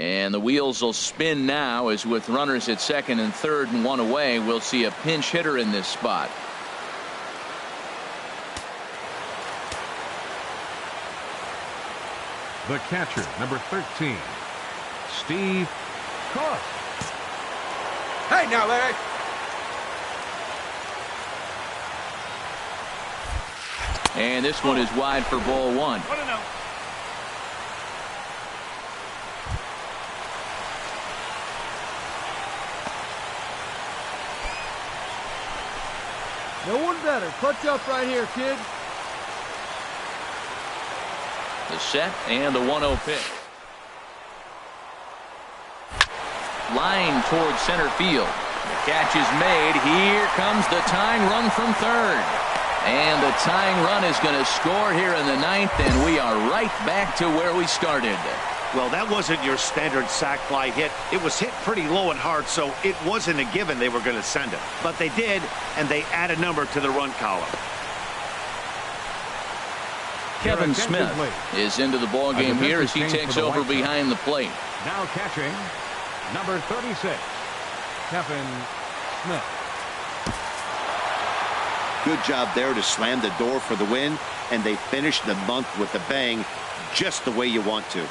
And the wheels will spin now, as with runners at second and third and one away, we'll see a pinch hitter in this spot. The catcher, number 13, Steve Cook. Hey now, Larry. And this one is wide for ball one. No one better. Clutch up right here, kid. The set and the 1-0 pitch. Line towards center field. The catch is made. Here comes the tying run from third. And the tying run is going to score here in the ninth, and we are right back to where we started. Well, that wasn't your standard sac fly hit. It was hit pretty low and hard, so it wasn't a given they were going to send it. But they did, and they add a number to the run column. Kevin Smith is into the ball game here as he takes over behind the plate. Now catching, number 36, Kevin Smith. Good job there to slam the door for the win, and they finished the month with a bang, just the way you want to.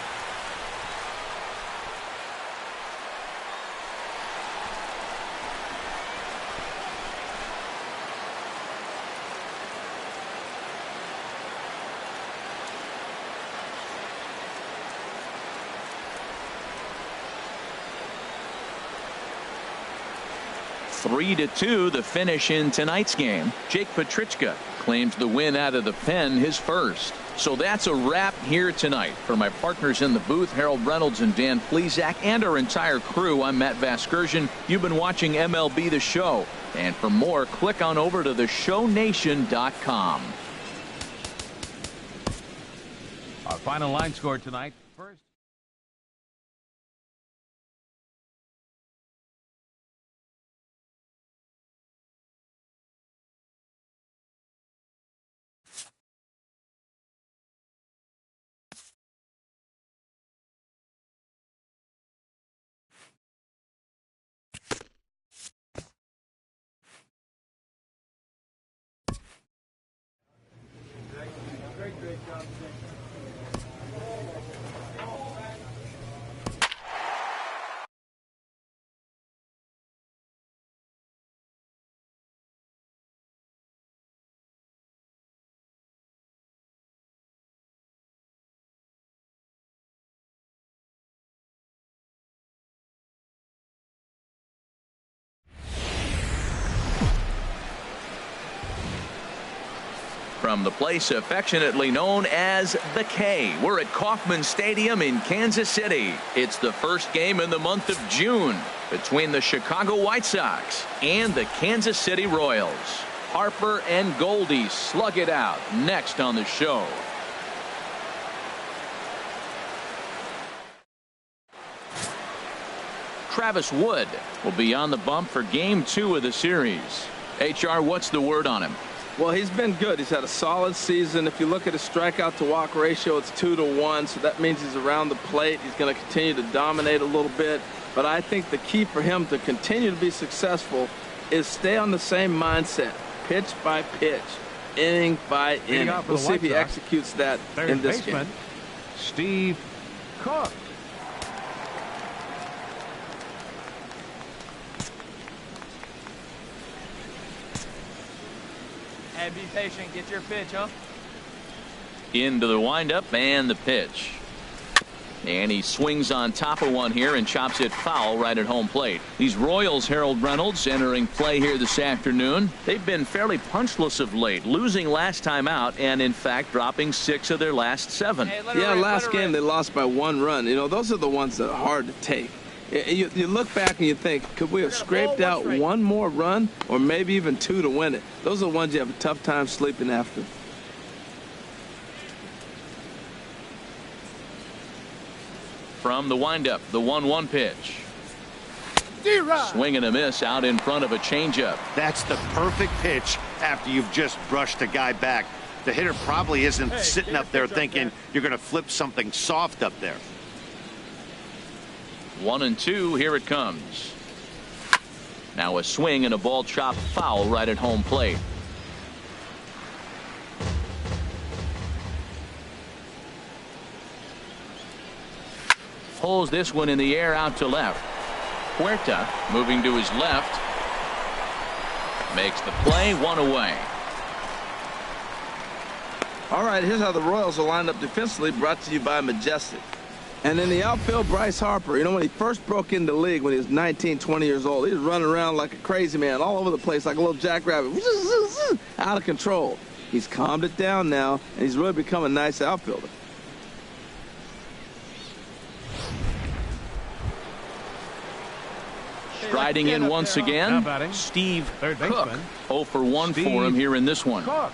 Three to 2 the finish in tonight's game. Jake Petrichka claims the win out of the pen, his first. So that's a wrap here tonight. For my partners in the booth, Harold Reynolds and Dan Plesac, and our entire crew, I'm Matt Vasgersian. You've been watching MLB The Show. And for more, click on over to theshownation.com. Our final line score tonight. First. Great job. From the place affectionately known as the K, we're at Kauffman Stadium in Kansas City. It's the first game in the month of June between the Chicago White Sox and the Kansas City Royals. Harper and Goldie slug it out next on the show. Travis Wood will be on the bump for game 2 of the series. HR, what's the word on him? Well, he's been good. He's had a solid season. If you look at his strikeout to walk ratio, it's 2-to-1, so that means he's around the plate. He's going to continue to dominate a little bit. But I think the key for him to continue to be successful is stay on the same mindset, pitch by pitch, inning by inning. We'll see if he executes that in this game. Steve Cook. Hey, be patient. Get your pitch, huh? Into the windup and the pitch. And he swings on top of one here and chops it foul right at home plate. These Royals, Harold Reynolds, entering play here this afternoon. They've been fairly punchless of late, losing last time out and, in fact, dropping 6 of their last 7. Hey, last game they lost by 1 run. You know, those are the ones that are hard to take. You look back and you think, could we have scraped out 1 more run or maybe even 2 to win it? Those are the ones you have a tough time sleeping after. From the windup, the 1-1 pitch. Swing and a miss out in front of a changeup. That's the perfect pitch after you've just brushed a guy back. The hitter probably isn't sitting up there thinking you're going to flip something soft up there. 1-2. Here it comes. Now a swing and a ball chopped foul right at home plate. Pulls this one in the air out to left. Huerta moving to his left. Makes the play, 1 away. All right, here's how the Royals are lined up defensively, brought to you by Majestic. And in the outfield, Bryce Harper. You know, when he first broke into the league when he was 19, 20 years old, he was running around like a crazy man all over the place like a little jackrabbit, out of control. He's calmed it down now, and he's really become a nice outfielder. Striding in once again, Steve Cook. 0 for 1 for him here in this one. Cook.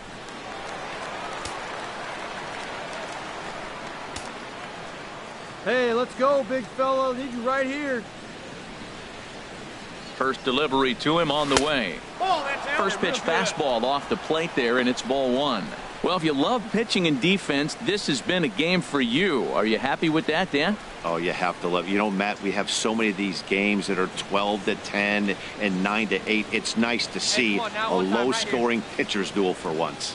Hey, let's go, big fella. Need you right here. First delivery to him on the way. First pitch fastball off the plate there, and it's ball 1. Well, if you love pitching and defense, this has been a game for you. Are you happy with that, Dan? Oh, you have to love. You know, Matt, we have so many of these games that are 12-10 and 9-8. It's nice to see a low-scoring pitcher's duel for once.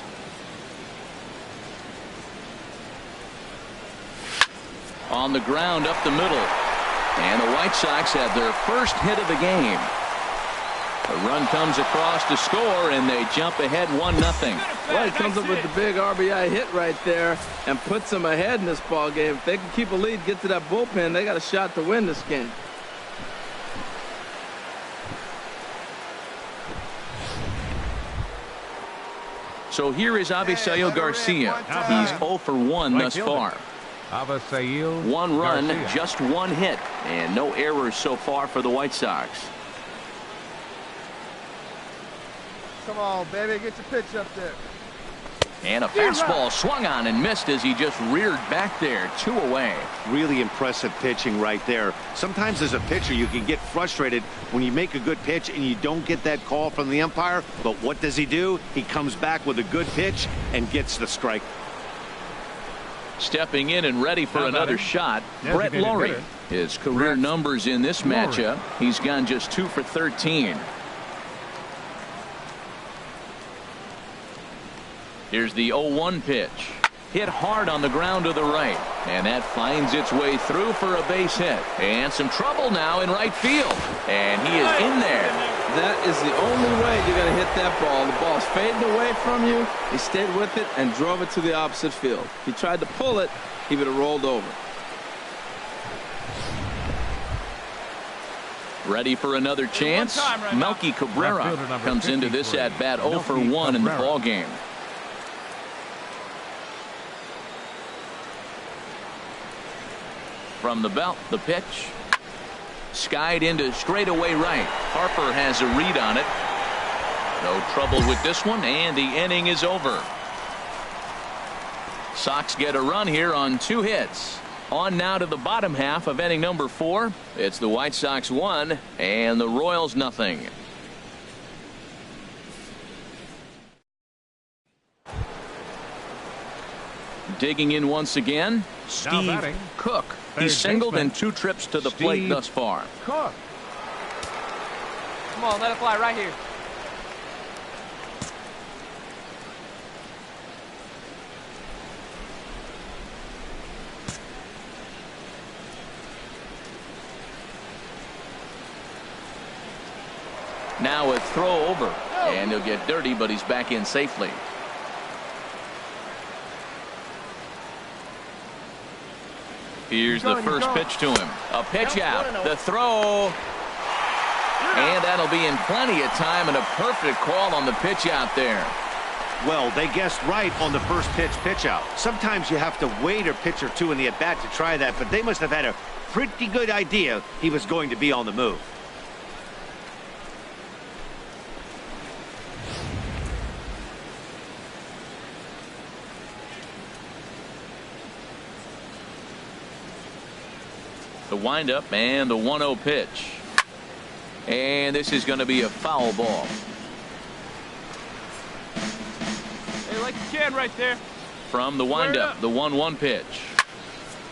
On the ground up the middle. And the White Sox have their first hit of the game. The run comes across to score, and they jump ahead 1-0. Well, he comes up with the big RBI hit right there and puts them ahead in this ball game. If they can keep a lead, get to that bullpen, they got a shot to win this game. So here is Avisail Garcia. He's 0 for 1 thus far. 1 run, just 1 hit, and no errors so far for the White Sox. Come on, baby. Get your pitch up there. And a fastball swung on and missed as he just reared back there. 2 away. Really impressive pitching right there. Sometimes as a pitcher you can get frustrated when you make a good pitch and you don't get that call from the umpire. But what does he do? He comes back with a good pitch and gets the strike. Stepping in and ready for another shot, Brett Lawrie. His career numbers in this matchup, he's gone just 2 for 13. Here's the 0-1 pitch. Hit hard on the ground to the right. And that finds its way through for a base hit. And some trouble now in right field. And he is in there. That is the only way you're going to hit that ball. The ball's fading away from you. He stayed with it and drove it to the opposite field. If he tried to pull it, he would have rolled over. Ready for another chance? Melky Cabrera comes into this at bat 0 for 1 in the ball game. From the belt, the pitch. Skied into straightaway right. Harper has a read on it. No trouble with this one, and the inning is over. Sox get a run here on 2 hits. On now to the bottom half of inning number 4. It's the White Sox 1 and the Royals nothing. Digging in once again, Steve Cook. He's singled in 2 trips to the plate thus far. Cook. Come on, let it fly right here. Now a throw over, and he'll get dirty, but he's back in safely. Here's the first pitch to him. A pitch out. The throw. And that'll be in plenty of time, and a perfect call on the pitch out there. Well, they guessed right on the first pitch out. Sometimes you have to wait a pitch or 2 in the at-bat to try that, but they must have had a pretty good idea he was going to be on the move. The windup and the 1-0 pitch. And this is going to be a foul ball. Hey, like you can right there. From the windup, the 1-1 pitch.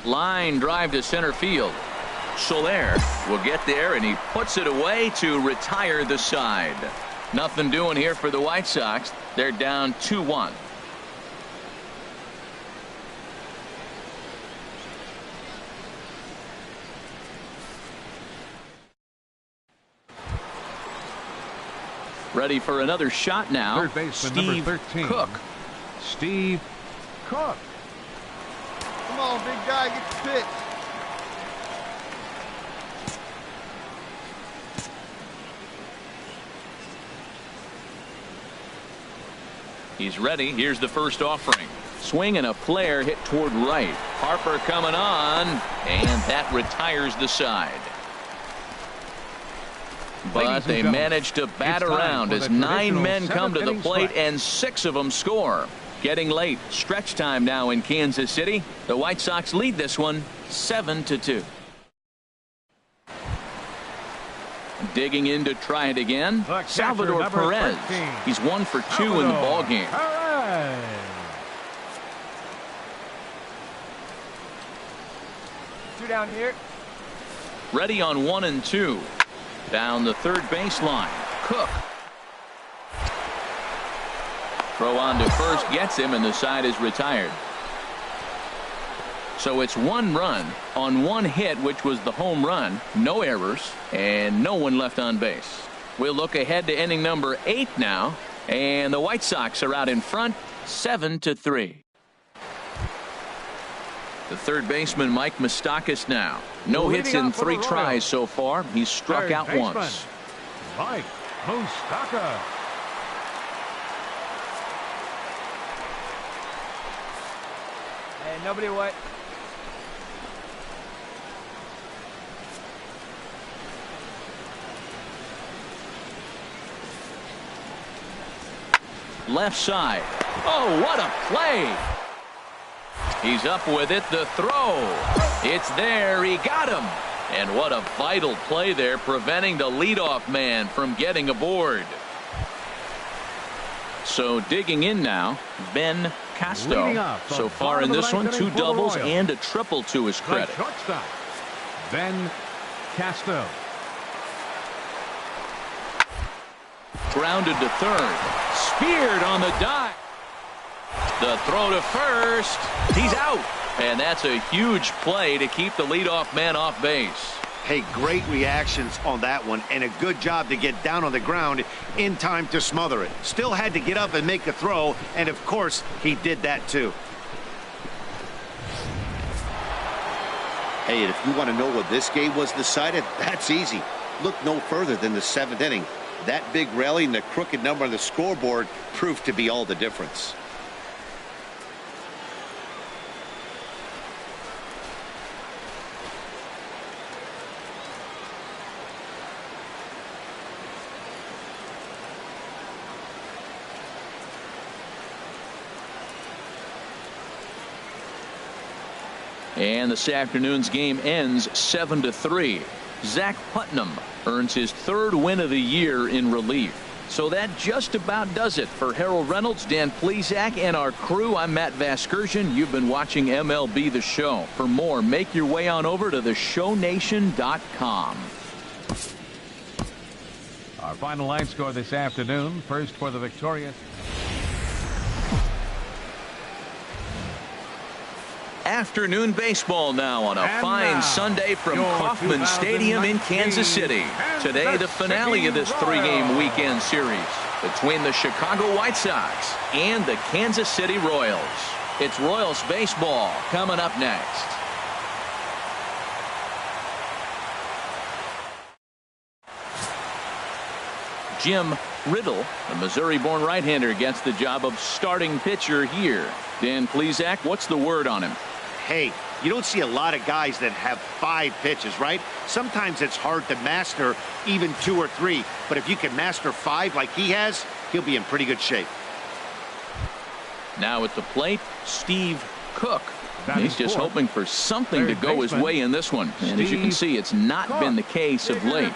Line drive to center field. Soler will get there, and he puts it away to retire the side. Nothing doing here for the White Sox. They're down 2-1. Ready for another shot now. Third baseman, Steve number 13. Cook. Steve Cook. Come on, big guy, get the pitch. He's ready. Here's the first offering. Swing and a flare hit toward right. Harper coming on, and that retires the side. But they manage to bat around as 9 men come to the plate and 6 of them score. Getting late. Stretch time now in Kansas City. The White Sox lead this one 7-2. Digging in to try it again. Salvador Perez. He's 1 for 2 in the ball game. Two down here. Ready on 1 and 2. Down the third baseline. Cook. Throw on to first gets him, and the side is retired. So it's 1 run on 1 hit, which was the home run. No errors and no one left on base. We'll look ahead to inning number 8 now, and the White Sox are out in front 7-3. The third baseman, Mike Moustakas, now. No hits in 3 tries so far. He's struck out once. Mike Moustakas. Hey, nobody away. Left side. Oh, what a play. He's up with it. The throw. It's there. He got him. And what a vital play there, preventing the leadoff man from getting aboard. So digging in now, Ben Casto. So far in this one, 2 doubles and a triple to his credit. Shortstop, Ben Casto. Grounded to third. Speared on the dive. The throw to first. He's out. And that's a huge play to keep the leadoff man off base. Hey, great reactions on that one, and a good job to get down on the ground in time to smother it. Still had to get up and make a throw, and of course, he did that too. Hey, and if you want to know what this game was decided, that's easy. Look no further than the 7th inning. That big rally and the crooked number on the scoreboard proved to be all the difference. And this afternoon's game ends 7-3. Zach Putnam earns his 3rd win of the year in relief. So that just about does it for Harold Reynolds, Dan Plesac, and our crew. I'm Matt Vasgersian. You've been watching MLB The Show. For more, make your way on over to theshownation.com. Our final line score this afternoon. First for the victorious. Afternoon baseball now on a fine Sunday from Kauffman Stadium in Kansas City. Today, the finale of this 3-game weekend series between the Chicago White Sox and the Kansas City Royals. It's Royals baseball coming up next. Jim Riddle, the Missouri-born right-hander, gets the job of starting pitcher here. Dan Plesac, what's the word on him? Hey, you don't see a lot of guys that have 5 pitches, right? Sometimes it's hard to master even 2 or 3, but if you can master 5 like he has, he'll be in pretty good shape. Now at the plate, Steve Cook. He's just hoping for something to go his way in this one. And as you can see, it's not been the case of late.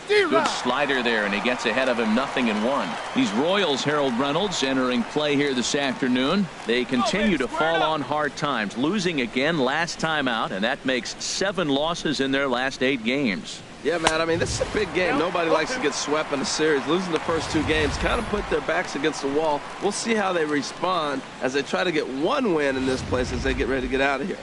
Good slider there, and he gets ahead of him, 0-1. These Royals, Harold Reynolds, entering play here this afternoon. They continue to fall on hard times, losing again last time out, and that makes 7 losses in their last 8 games. Yeah, man, I mean, this is a big game. Nobody likes to get swept in a series. Losing the first 2 games kind of put their backs against the wall. We'll see how they respond as they try to get 1 win in this place as they get ready to get out of here.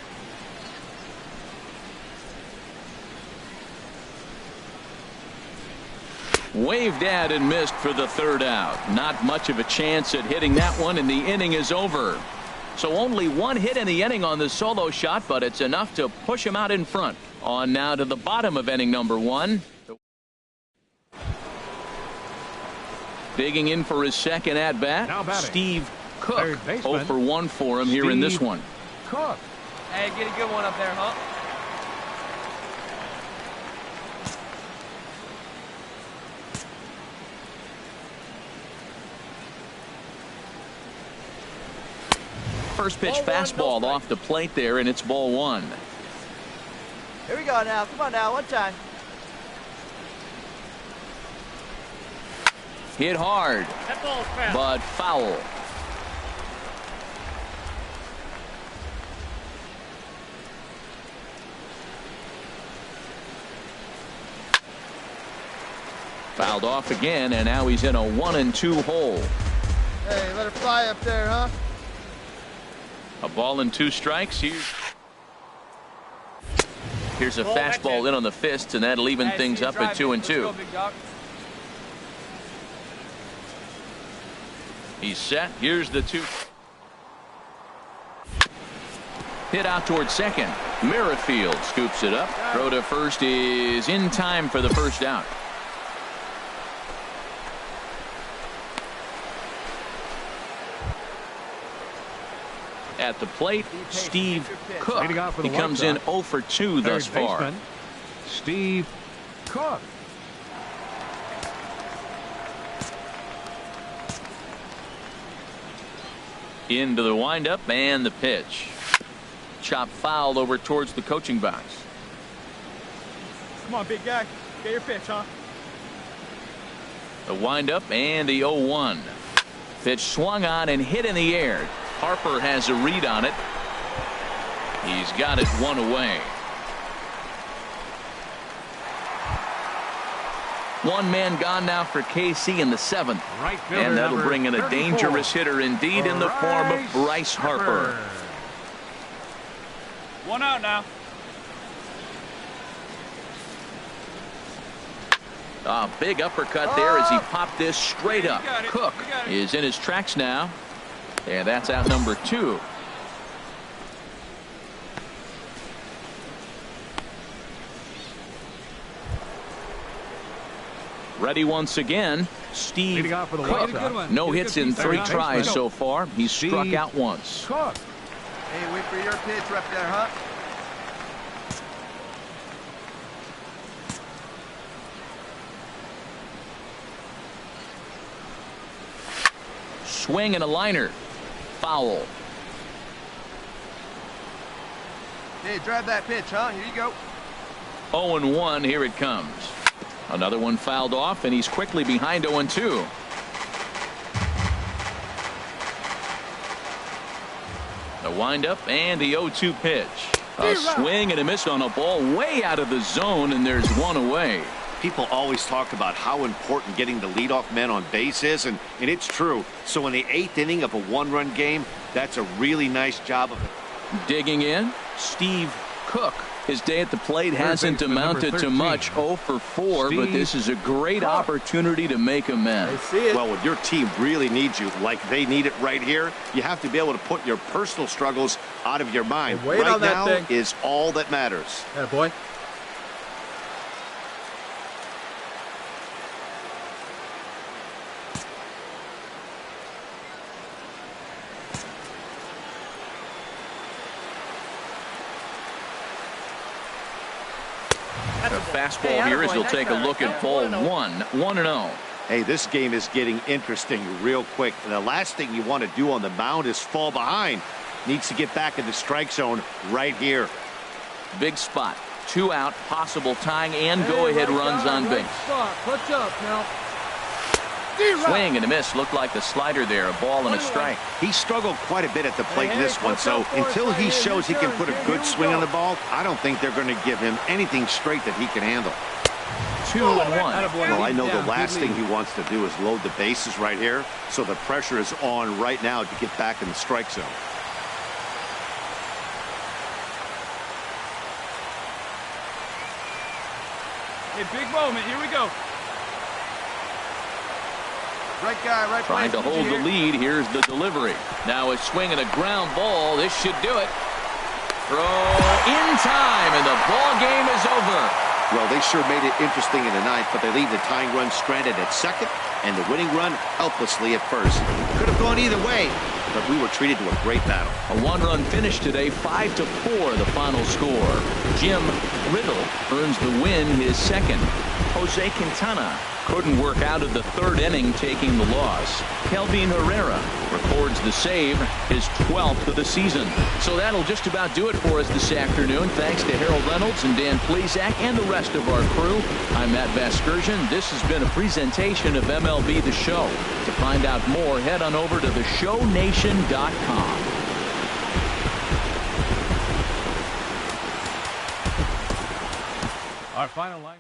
Waved at and missed for the 3rd out. Not much of a chance at hitting that one, and the inning is over. So only 1 hit in the inning on the solo shot, but it's enough to push him out in front. On now to the bottom of inning number 1. Digging in for his 2nd at bat, Steve Cook. 0 for 1 for him here in this one. Cook. Hey, get a good one up there, huh? First pitch fastball off the plate there, and it's ball 1. Here we go now. Come on now. One time. Hit hard, but foul. Fouled off again, and now he's in a 1-2 hole. Hey, let it fly up there, huh? A ball and 2 strikes. Here's a fastball in on the fists, and that'll even things up at 2-2. He's set. Here's the 2. Hit out towards second. Merrifield scoops it up. Throw to first is in time for the 1st out. At the plate, Steve Cook. He comes in 0 for 2 thus far. Steve Cook. Into the windup and the pitch. Chop fouled over towards the coaching box. Come on, big guy. Get your pitch, huh? The windup and the 0-1. Pitch swung on and hit in the air. Harper has a read on it. He's got it 1 away. 1 man gone now for KC in the 7th. Right fielder, and that'll bring in a 34. dangerous hitter indeed in the form of Bryce Harper. 1 out now. A big uppercut there as he popped this straight up. Cook is in his tracks now. And that's out number 2. Ready once again. Steve Cook. No hits in 3 tries so far. He's struck out once. Cook. Hey, wait for your pitch right there, huh? Swing and a liner. Foul. Hey, drive that pitch, huh? Here you go. 0-1. Here it comes. Another one fouled off, and he's quickly behind 0-2. The windup and the 0-2 pitch. A swing and a miss on a ball way out of the zone, and there's 1 away. People always talk about how important getting the leadoff man on base is, and it's true. So in the 8th inning of a 1-run game, that's a really nice job of it. Digging in, Steve Cook. His day at the plate hasn't amounted to much. 0 for 4, but this is a great opportunity to make amends. Well, when your team really needs you, like they need it right here, you have to be able to put your personal struggles out of your mind. Hey, right now is all that matters. Yeah, boy. The fastball here as he'll take a look at ball 1. 1-0. Hey, this game is getting interesting real quick. And the last thing you want to do on the mound is fall behind. Needs to get back in the strike zone right here. Big spot. 2 out, possible tying and go-ahead runs on base. Clutch up now. Swing and a miss. Looked like the slider there. A ball and a strike. He struggled quite a bit at the plate in this one, so until he shows he can put a good swing on the ball, I don't think they're going to give him anything straight that he can handle. 2-1. Well, I know the last thing he wants to do is load the bases right here, so the pressure is on right now to get back in the strike zone. Hey, big moment. Here we go. Right guy, right Trying place. to hold the lead. Here's the delivery. Now a swing and a ground ball. This should do it. Throw in time, and the ball game is over. Well, they sure made it interesting in the ninth, but they leave the tying run stranded at second and the winning run helplessly at first. Could have gone either way, but we were treated to a great battle. A 1-run finish today, 5-4 the final score. Jim Riddle earns the win, his second. Jose Quintana couldn't work out of the 3rd inning, taking the loss. Kelvin Herrera records the save, his 12th of the season. So that'll just about do it for us this afternoon. Thanks to Harold Reynolds and Dan Plesac and the rest of our crew. I'm Matt Vasgersian. This has been a presentation of MLB The Show. To find out more, head on over to theshownation.com. Our final line.